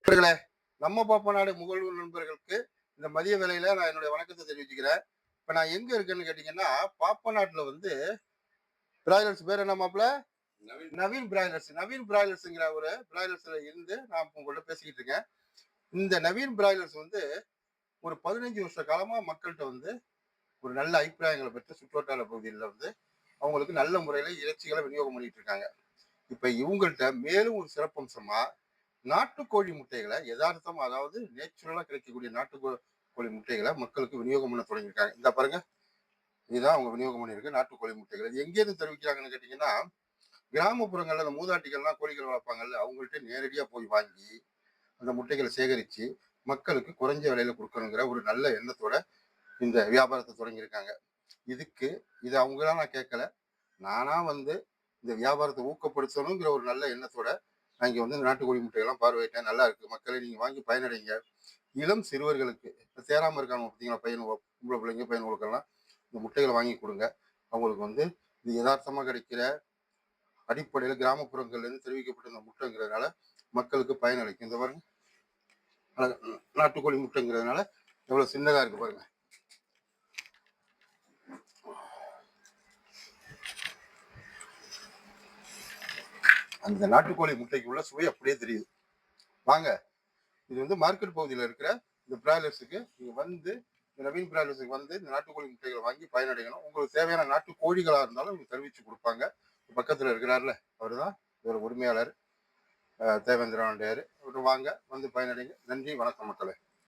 நண்பர்களே, நம்ம பாப்பநாடு முகநூல் நண்பர்களுக்கு இந்த மதிய வேளையில நான் என்னுடைய வணக்கத்தை தெரிவிச்சுக்கிறேன். இப்ப நான் எங்க இருக்கேன்னு கேட்டீங்கன்னா, பாப்பநாட்டுல வந்து பிராய்லர்ஸ் பேர் என்ன மாப்ள? நவீன் பிராய்லர்ஸ். நவீன் பிராய்லர்ஸ்ங்கிற ஒரு பிராய்லர்ஸ்ல இருந்து நான் உங்கள்ட்ட பேசிக்கிட்டு இருக்கேன். இந்த நவீன் பிராய்லர்ஸ் வந்து ஒரு 15 வருஷ காலமா மக்கள்கிட்ட வந்து ஒரு நல்ல அபிப்பிராயங்களை பெற்று சுற்றுவட்டார பகுதியில் வந்து அவங்களுக்கு நல்ல முறையில இறைச்சிகளை விநியோகம் பண்ணிட்டு இருக்காங்க. இப்ப இவங்கள்ட்ட மேலும் ஒரு சிறப்பம்சமா நாட்டுக்கோழி முட்டைகளை யதார்த்தமா, அதாவது நேச்சுரலா கிடைக்கக்கூடிய நாட்டுக்கோழி முட்டைகளை மக்களுக்கு விநியோகம் பண்ண தொடங்கியிருக்காங்க. இந்த பாருங்க, இதுதான் அவங்க விநியோகம் பண்ணியிருக்கு நாட்டுக்கோழி முட்டைகள். இது எங்கேருந்து தெரிவிக்கிறாங்கன்னு கேட்டீங்கன்னா, கிராமப்புறங்கள்ல அந்த மூதாட்டிகள்லாம் கோழிகள் வளர்ப்பாங்கல்ல, அவங்கள்ட்ட நேரடியா போய் வாங்கி அந்த முட்டைகளை சேகரிச்சு மக்களுக்கு குறைஞ்ச விலையில கொடுக்கணுங்கிற ஒரு நல்ல எண்ணத்தோட இந்த வியாபாரத்தை தொடங்கியிருக்காங்க. இது அவங்களாம் நான் கேட்கல, நானா வந்து இந்த வியாபாரத்தை ஊக்கப்படுத்தணுங்கிற ஒரு நல்ல எண்ணத்தோட நான் இங்க வந்து நாட்டுக்கோழி முட்டைகள்லாம் பார்வையிட்டேன். நல்லா இருக்கு, மக்களை நீங்க வாங்கி பயனடைங்க. இளம் சிறுவர்களுக்கு சேராம இருக்காங்க பார்த்தீங்களா, பையன் பொம்பளை பிள்ளைங்க பையன்களுக்கெல்லாம் இந்த முட்டைகளை வாங்கி கொடுங்க. அவங்களுக்கு வந்து இது யதார்த்தமா கிடைக்கிற அடிப்படையில கிராமப்புறங்கள்ல இருந்து தெரிவிக்கப்பட்ட இந்த முட்டைங்கிறதுனால மக்களுக்கு பயனளிக்கும். இந்த பாருங்க, நாட்டுக்கோழி முட்டைங்கிறதுனால எவ்வளவு சின்னதா இருக்கு பாருங்க. அந்த நாட்டுக்கோழி முட்டைக்கு உள்ள சுவை அப்படியே தெரியுது. வாங்க, இது வந்து மார்க்கெட் பகுதியில் இருக்கிற இந்த பிராய்லர்ஸுக்கு நீங்க வந்து நவீன் பிராய்லர்ஸுக்கு வந்து இந்த நாட்டுக்கோழி முட்டைகளை வாங்கி பயனடையணும். உங்களுக்கு தேவையான நாட்டு கோழிகளா இருந்தாலும் உங்களுக்கு தெரிவிச்சு கொடுப்பாங்க. பக்கத்துல இருக்கிறாருல, அவரு தான் இதோட உரிமையாளர், தேவேந்திரன். வாங்க வந்து பயனடைங்க. நன்றி, வணக்கம் மக்களே.